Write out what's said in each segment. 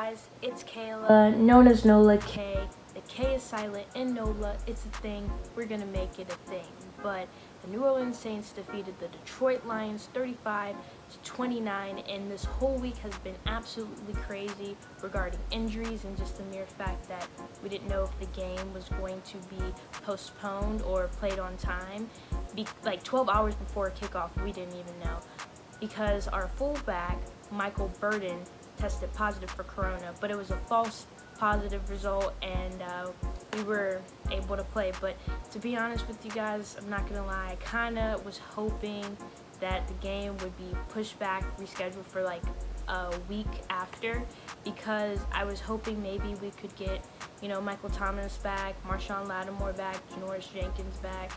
guys, it's Kayla, known as Nola K. The K is silent in Nola. It's a thing. We're gonna make it a thing. But the New Orleans Saints defeated the Detroit Lions 35-29, and this whole week has been absolutely crazy regarding injuries and just the mere fact that we didn't know if the game was going to be postponed or played on time. Like 12 hours before kickoff, we didn't even know, because our fullback, Michael Burden, tested positive for corona, but it was a false positive result, and we were able to play. But to be honest with you guys, I'm not gonna lie, I kind of was hoping that the game would be pushed back, rescheduled for like a week after, because I was hoping maybe we could get, Michael Thomas back, Marshawn Lattimore back, Janoris Jenkins back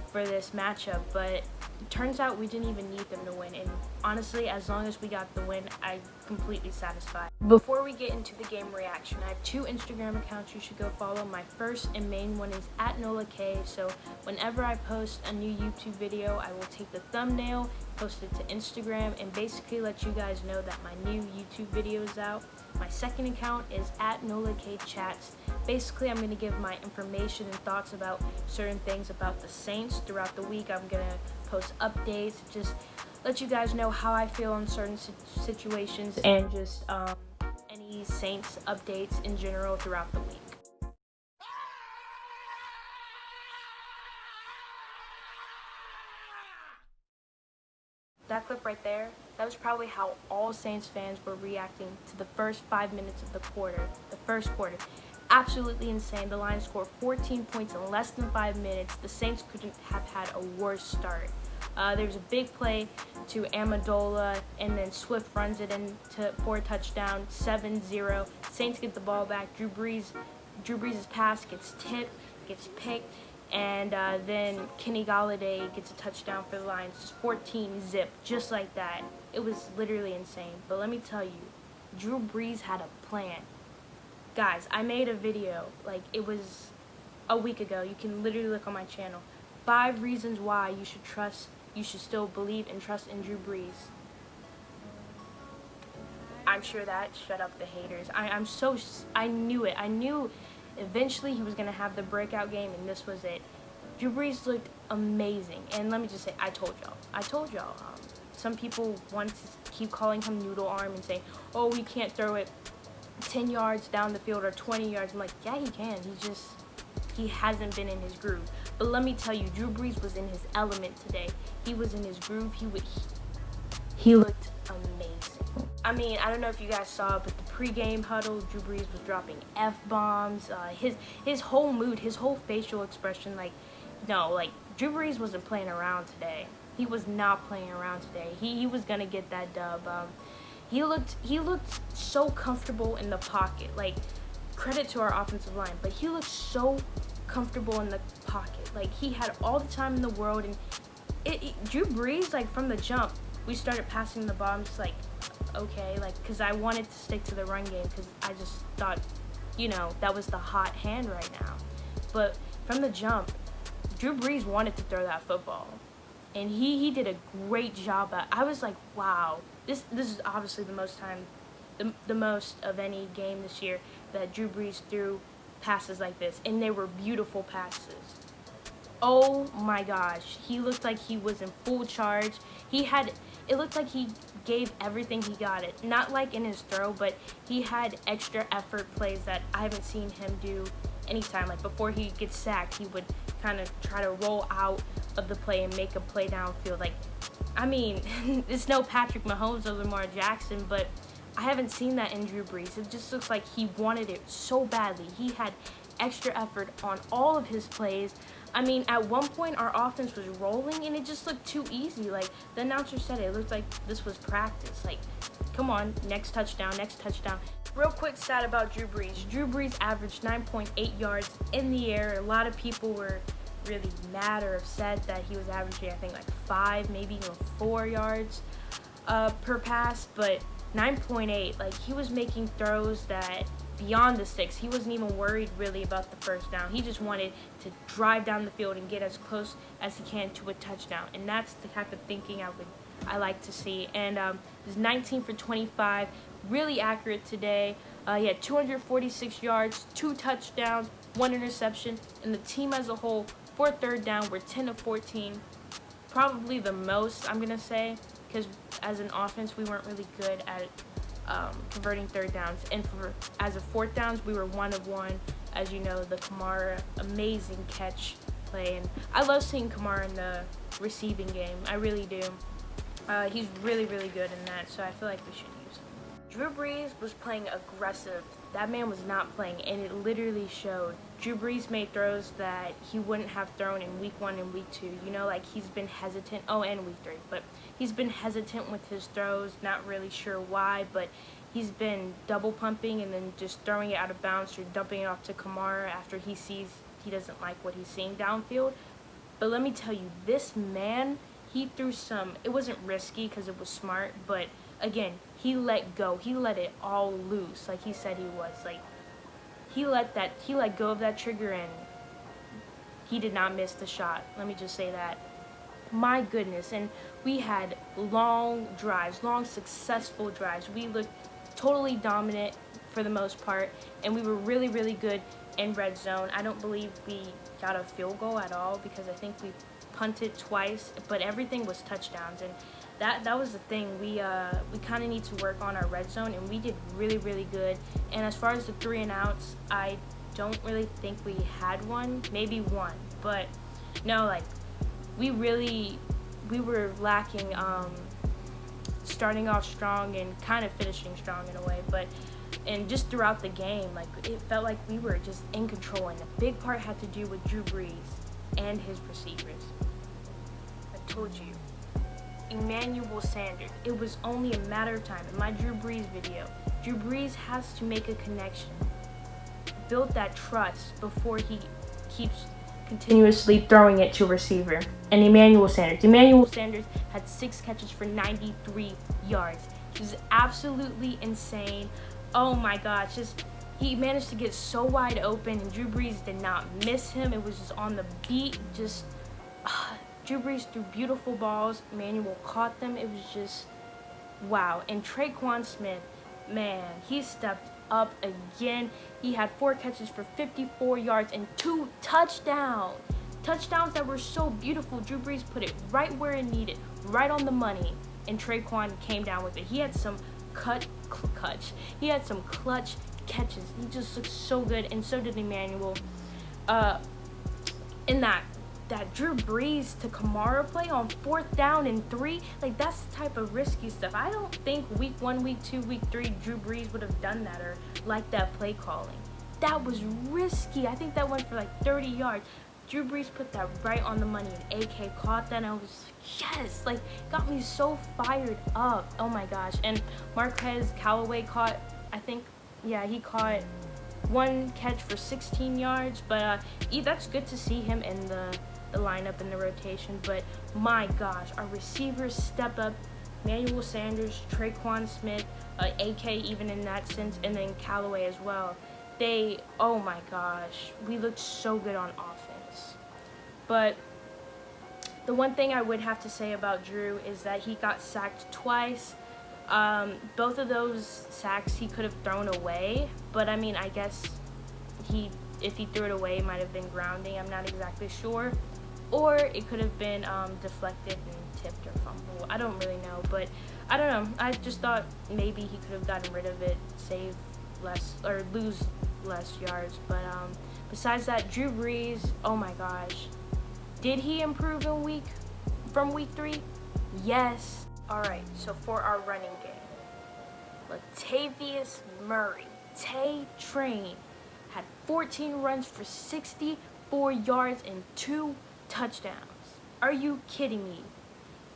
for this matchup. But it turns out we didn't even need them to win, and honestly, as long as we got the win, I'm completely satisfied. Before we get into the game reaction, I have 2 Instagram accounts you should go follow. My first and main one is @NolaK, so whenever I post a new YouTube video, I will take the thumbnail, post it to Instagram, and basically let you guys know that my new YouTube video is out. My second account is @NolaKChats. Basically, I'm going to give my information and thoughts about certain things about the Saints throughout the week. I'm going to post updates, just let you guys know how I feel in certain situations, and just any Saints updates in general throughout the week. That clip right there, that was probably how all Saints fans were reacting to the first 5 minutes of the first quarter. Absolutely insane. The Lions scored 14 points in less than 5 minutes. The Saints couldn't have had a worse start. There's a big play to Amendola, and then Swift runs it in for a touchdown, 7-0. Saints get the ball back. Drew Brees' pass gets tipped, gets picked, and then Kenny Golladay gets a touchdown for the Lions. Just 14-zip, just like that. It was literally insane. But let me tell you, Drew Brees had a plan. Guys, I made a video, like it was a week ago. You can literally look on my channel. 5 reasons why you should still believe and trust in Drew Brees. I'm sure that shut up the haters. I knew it. I knew eventually he was going to have the breakout game, and this was it. Drew Brees looked amazing. And let me just say, I told y'all. Some people want to keep calling him noodle arm and saying, oh, we can't throw it 10 yards down the field or 20 yards. I'm like, yeah, he can. He hasn't been in his groove. But let me tell you, Drew Brees was in his element today. He was in his groove. He looked amazing. I mean, I don't know if you guys saw, but the pregame huddle, Drew Brees was dropping F-bombs. His whole mood, his whole facial expression, Drew Brees wasn't playing around today. He was not playing around today. He was gonna get that dub. He looked so comfortable in the pocket. Like, credit to our offensive line, but he looked so comfortable in the pocket. Like, he had all the time in the world, and Drew Brees, like, from the jump, we started passing the ball. I'm just like, okay, like, because I wanted to stick to the run game, because I just thought, that was the hot hand right now. But from the jump, Drew Brees wanted to throw that football, and he did a great job. I was like, wow, this is obviously the most of any game this year that Drew Brees threw passes like this, and they were beautiful passes. Oh my gosh, he looked like he was in full charge. It looked like he gave everything he got it. Not like in his throw, but he had extra effort plays that I haven't seen him do anytime. Like, before he gets sacked, he would kind of try to roll out of the play and make a play downfield. Like, I mean, it's no Patrick Mahomes or Lamar Jackson, but I haven't seen that in Drew Brees. It just looks like he wanted it so badly. He had extra effort on all of his plays. I mean, at one point, our offense was rolling, and it just looked too easy. Like, the announcer said it looked like this was practice. Like, come on, next touchdown, next touchdown. Real quick stat about Drew Brees. Drew Brees averaged 9.8 yards in the air. A lot of people were really mad or upset that he was averaging, I think, like 5, maybe even 4 yards per pass, but 9.8, like, he was making throws that beyond the sticks. He wasn't even worried really about the first down. He just wanted to drive down the field and get as close as he can to a touchdown, and that's the type of thinking I like to see. And it was 19 for 25 really accurate today. He had 246 yards, 2 touchdowns, 1 interception, and the team as a whole, for third down, we're 10 of 14. Probably the most, I'm going to say, because as an offense, we weren't really good at converting third downs. And as a fourth downs, we were 1 of 1. As you know, the Kamara amazing catch play. And I love seeing Kamara in the receiving game. I really do. He's really, really good in that, so I feel like we should use him. Drew Brees was playing aggressive. That man was not playing, and it literally showed. Drew Brees made throws that he wouldn't have thrown in week 1 and week 2. You know, like he's been hesitant. Oh, and week 3. But he's been hesitant with his throws, not really sure why, but he's been double pumping and then just throwing it out of bounds or dumping it off to Kamara after he sees he doesn't like what he's seeing downfield. But let me tell you, this man, he threw some, it wasn't risky because it was smart, but again, he let go. He let it all loose like he said he was. Like, he let go of that trigger and he did not miss the shot. Let me just say that. My goodness. And we had long drives, long successful drives. We looked totally dominant for the most part, and we were really, really good in red zone. I don't believe we got a field goal at all because I think we punted twice, but everything was touchdowns, and that was the thing. We kind of need to work on our red zone, and we did really, really good. And as far as the 3 and outs, I don't really think we had one, maybe one, but no, like we were lacking starting off strong and kind of finishing strong in a way, and just throughout the game, like it felt like we were just in control, and a big part had to do with Drew Brees and his receivers. I told you, Emmanuel Sanders, it was only a matter of time. In my Drew Brees video, Drew Brees has to make a connection, build that trust before he keeps continuously throwing it to a receiver. And Emmanuel Sanders had 6 catches for 93 yards. It was absolutely insane. Oh my gosh, he managed to get so wide open, and Drew Brees did not miss him. It was just on the beat. Drew Brees threw beautiful balls. Emmanuel caught them. It was just wow. And TreQuan Smith, man, he stepped up again. He had 4 catches for 54 yards and 2 touchdowns. Touchdowns that were so beautiful. Drew Brees put it right where it needed, right on the money, and TreQuan came down with it. He had some clutch catches. He just looked so good, and so did Emmanuel. In that Drew Brees to Kamara play on 4th down and 3, like that's the type of risky stuff. I don't think week 1, week 2, week 3, Drew Brees would have done that or like that play calling. That was risky. I think that went for like 30 yards. Drew Brees put that right on the money, and AK caught that, and I was, yes, like, got me so fired up. Oh my gosh. And Marquez Callaway caught, he caught 1 catch for 16 yards, but that's good to see him in the lineup in the rotation. But my gosh, our receivers step up. Emmanuel Sanders, TreQuan Smith, AK even in that sense, and then Callaway as well. Oh my gosh, we looked so good on offense. But the one thing I would have to say about Drew is that he got sacked twice. Both of those sacks he could have thrown away, but I mean, I guess if he threw it away, it might have been grounding. I'm not exactly sure. Or it could have been deflected and tipped or fumbled. I don't really know, but I don't know. I just thought maybe he could have gotten rid of it, save less or lose less yards. But besides that, Drew Brees, oh my gosh, did he improve from week 3? Yes. All right. So for our running game, Latavius Murray, Train, had 14 runs for 64 yards and 2 touchdowns. Are you kidding me?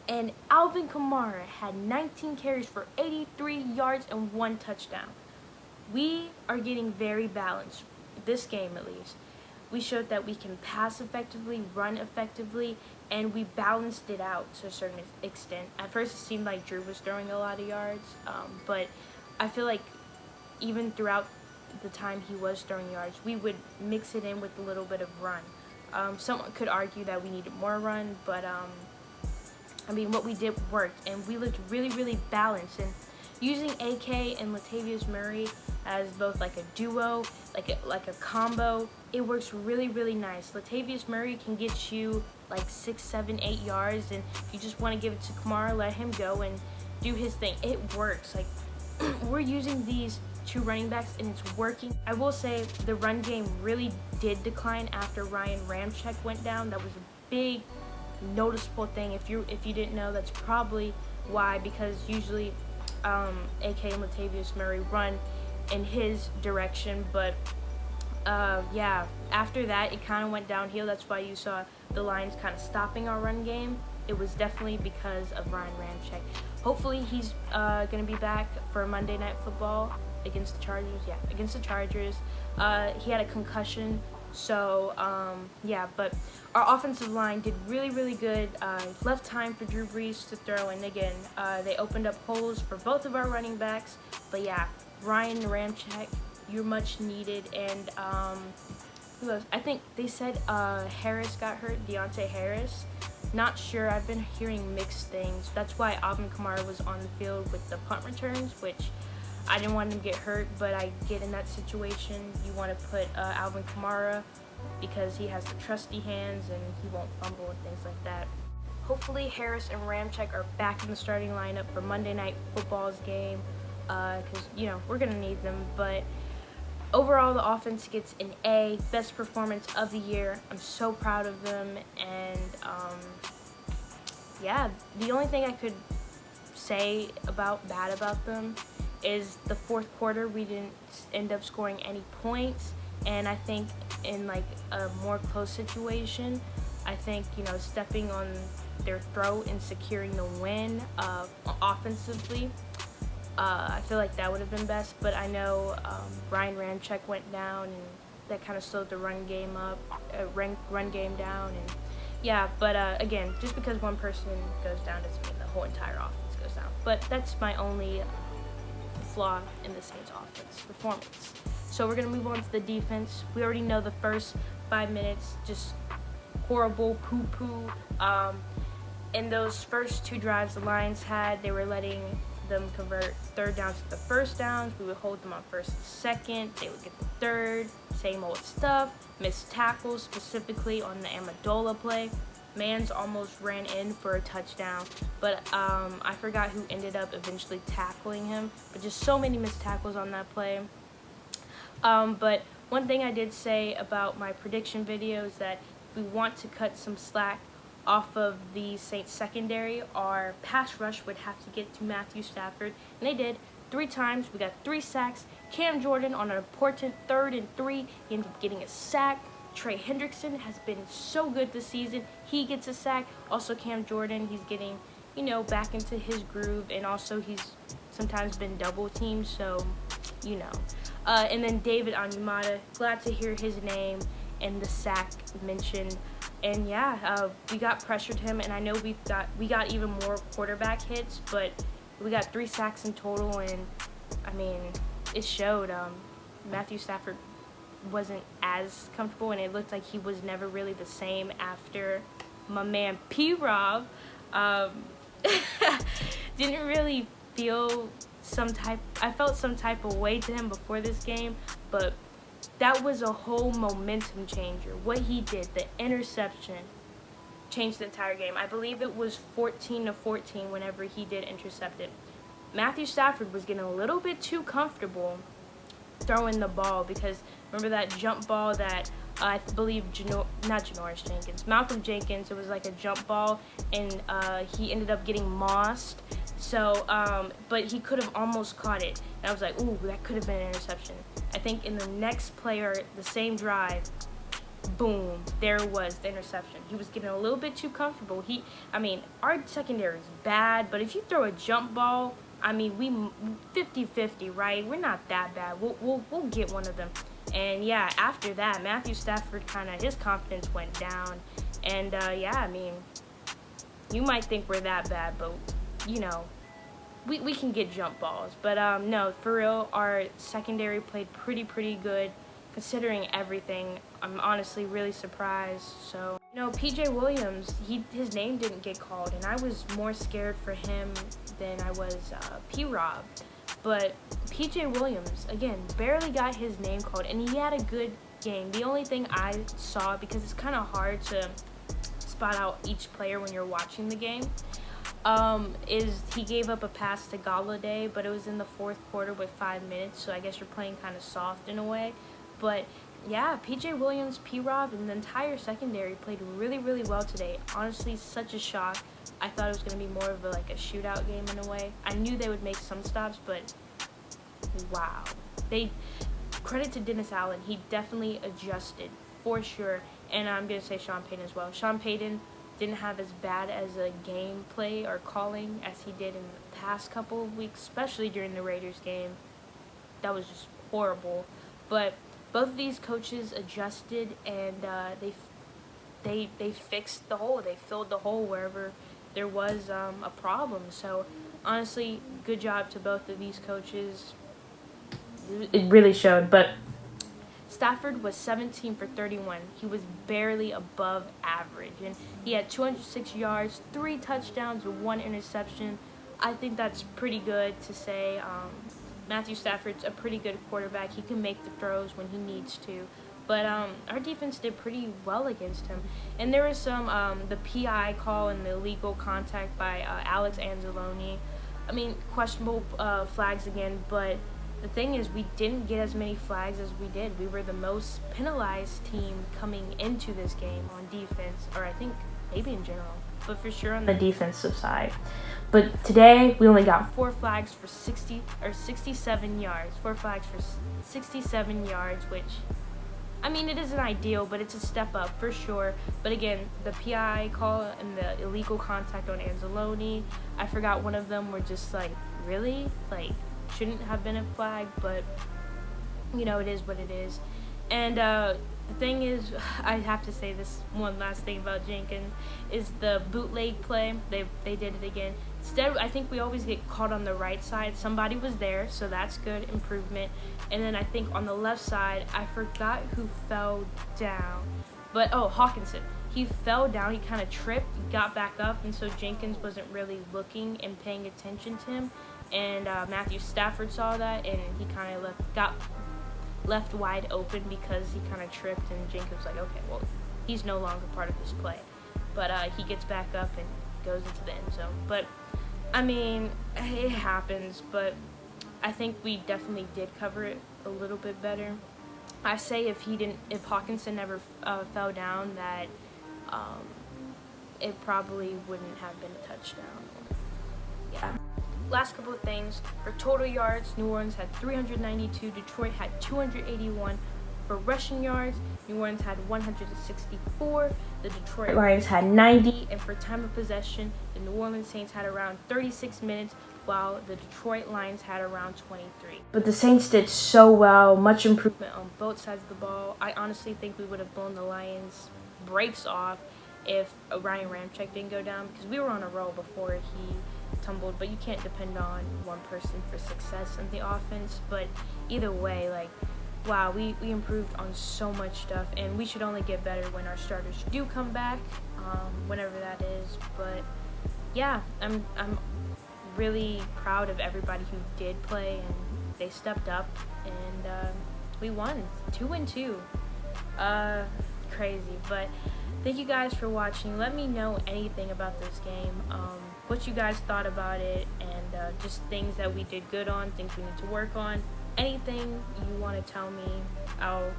And Alvin Kamara had 19 carries for 83 yards and 1 touchdown. We are getting very balanced, this game at least. We showed that we can pass effectively, run effectively, and we balanced it out to a certain extent. At first it seemed like Drew was throwing a lot of yards, but I feel like even throughout the time he was throwing yards, we would mix it in with a little bit of run. Someone could argue that we needed more run, but I mean, what we did worked, and we looked really, really balanced. And using AK and Latavius Murray as both like a duo, like a combo, it works really, really nice. Latavius Murray can get you like 6, 7, 8 yards, and if you just want to give it to Kamara, let him go and do his thing. It works. Like, we're using these two running backs and it's working. I will say the run game really did decline after Ryan Ramczyk went down. That was a big noticeable thing. If you didn't know, that's probably why, because usually AK and Latavius Murray run in his direction, but yeah, after that it kind of went downhill. That's why you saw the Lions kind of stopping our run game. It was definitely because of Ryan Ramczyk. Hopefully he's going to be back for Monday Night Football against the Chargers. Yeah, against the Chargers. He had a concussion, so yeah, but our offensive line did really, really good. Left time for Drew Brees to throw, and again, they opened up holes for both of our running backs. But yeah, Ryan Ramczyk, you're much needed. And who else? I think they said Harris got hurt, Deontay Harris. Not sure. I've been hearing mixed things. That's why Alvin Kamara was on the field with the punt returns, which I didn't want him to get hurt, but I get in that situation. You want to put Alvin Kamara because he has the trusty hands and he won't fumble and things like that. Hopefully Harris and Ramczyk are back in the starting lineup for Monday Night Football's game, because, you know, we're going to need them. But overall, the offense gets an A, best performance of the year. I'm so proud of them. And yeah, the only thing I could say bad about them is the fourth quarter we didn't end up scoring any points. And I think in like a more close situation, I think, you know, stepping on their throat and securing the win offensively, I feel like that would have been best. But I know Ryan Ramczyk went down, and that kind of slowed the run game down. And yeah, but again, just because one person goes down doesn't mean the whole entire offense goes down. But that's my only flaw in the Saints offense performance. So we're going to move on to the defense. We already know the first 5 minutes, just horrible poo-poo. In those first 2 drives the Lions had, they were letting them convert third downs to the first downs. We would hold them on first and second. They would get the third. Same old stuff. Missed tackles, specifically on the Amendola play. Mans almost ran in for a touchdown, but I forgot who ended up eventually tackling him. But just so many missed tackles on that play. But one thing I did say about my prediction video is that if we want to cut some slack off of the Saints secondary, our pass rush would have to get to Matthew Stafford, and they did 3 times. We got 3 sacks. Cam Jordan on an important 3rd and 3, he ended up getting a sack. Trey Hendrickson has been so good this season. He gets a sack. Also Cam Jordan, he's getting, you know, back into his groove, and also he's sometimes been double teamed, so, you know. And then David Onyemata, glad to hear his name and the sack mentioned. And yeah, we got pressured him, and I know we got even more quarterback hits, but we got 3 sacks in total, and I mean, it showed. Matthew Stafford wasn't as comfortable, and it looked like he was never really the same after my man P-Rob didn't really feel I felt some type of way to him before this game, but that was a whole momentum changer. What he did, the interception, changed the entire game. I believe it was 14-14 whenever he did intercept it. Matthew Stafford was getting a little bit too comfortable throwing the ball, because remember that jump ball that I believe Malcolm Jenkins, it was like a jump ball, and he ended up getting mossed. So, but he could have almost caught it. And I was like, ooh, that could have been an interception. I think in the next play, or the same drive, boom, there was the interception. He was getting a little bit too comfortable. I mean, our secondary is bad, but if you throw a jump ball, I mean, we 50-50, right? We're not that bad. We'll get one of them. And yeah, after that, Matthew Stafford his confidence went down. And yeah, I mean, you might think we're that bad, but you know, we can get jump balls. But no, for real, our secondary played pretty good considering everything. I'm honestly really surprised. So, you know, PJ Williams, his name didn't get called, and I was more scared for him than I was P-Rob. But P.J. Williams, again, barely got his name called, and he had a good game. The only thing I saw, because it's kind of hard to spot out each player when you're watching the game, is he gave up a pass to Golladay, but it was in the fourth quarter with 5 minutes, so I guess you're playing kind of soft in a way. But yeah, P.J. Williams, P-Rob, and the entire secondary played really, really well today. Honestly, such a shock. I thought it was going to be more of a shootout game in a way. I knew they would make some stops, but wow. Credit to Dennis Allen. He definitely adjusted, for sure. And I'm going to say Sean Payton as well. Sean Payton didn't have as bad as a gameplay or calling as he did in the past couple of weeks, especially during the Raiders game. That was just horrible. But both of these coaches adjusted, and they fixed the hole. They filled the hole wherever there was a problem. So honestly, good job to both of these coaches. It really showed. But Stafford was 17 for 31. He was barely above average, and he had 206 yards, 3 touchdowns, and 1 interception. I think that's pretty good to say. Matthew Stafford's a pretty good quarterback. He can make the throws when he needs to. But our defense did pretty well against him. And there was some, the PI call and the illegal contact by Alex Anzalone. I mean, questionable flags again, but the thing is, we didn't get as many flags as we did. We were the most penalized team coming into this game on defense, or I think maybe in general, but for sure on the defensive side. But today, we only got 4 flags for 67 yards. 4 flags for 67 yards, which, I mean, it isn't ideal, but it's a step up for sure. But again, the PI call and the illegal contact on Anzalone, I forgot one of them were just really? Shouldn't have been a flag, but, it is what it is. And the thing is, I have to say this one last thing about Jenkins, is the bootleg play. They did it again. Instead, I think we always get caught on the right side. Somebody was there, so that's good, improvement. And then I think on the left side, I forgot who fell down. But, Hockenson. He fell down, he kind of tripped, got back up, and so Jenkins wasn't really looking and paying attention to him. And Matthew Stafford saw that, and he kind of got left wide open because he kind of tripped, and Jenkins was like, okay, well, he's no longer part of this play. But he gets back up and goes into the end zone. But, I mean, it happens, but I think we definitely did cover it a little bit better. I say if Hockenson never fell down, that it probably wouldn't have been a touchdown. Yeah. Last couple of things. For total yards, New Orleans had 392. Detroit had 281. For rushing yards, New Orleans had 164. The Detroit Lions had 90. And for time of possession, the New Orleans Saints had around 36 minutes, while the Detroit Lions had around 23. But the Saints did so well. Much improvement on both sides of the ball. I honestly think we would have blown the Lions' brakes off if Ryan Ramczyk didn't go down, because we were on a roll before he tumbled. But you can't depend on one person for success in the offense. But either way, wow, we improved on so much stuff, and we should only get better when our starters do come back, whenever that is. But yeah, I'm really proud of everybody who did play, and they stepped up, and we won 2-2. Crazy. But thank you guys for watching. Let me know anything about this game, what you guys thought about it, and just things that we did good on, things we need to work on. Anything you want to tell me, I'm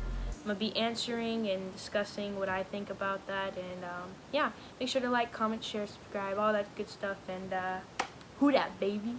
going to be answering and discussing what I think about that. And yeah, make sure to like, comment, share, subscribe, all that good stuff. And who dat, baby?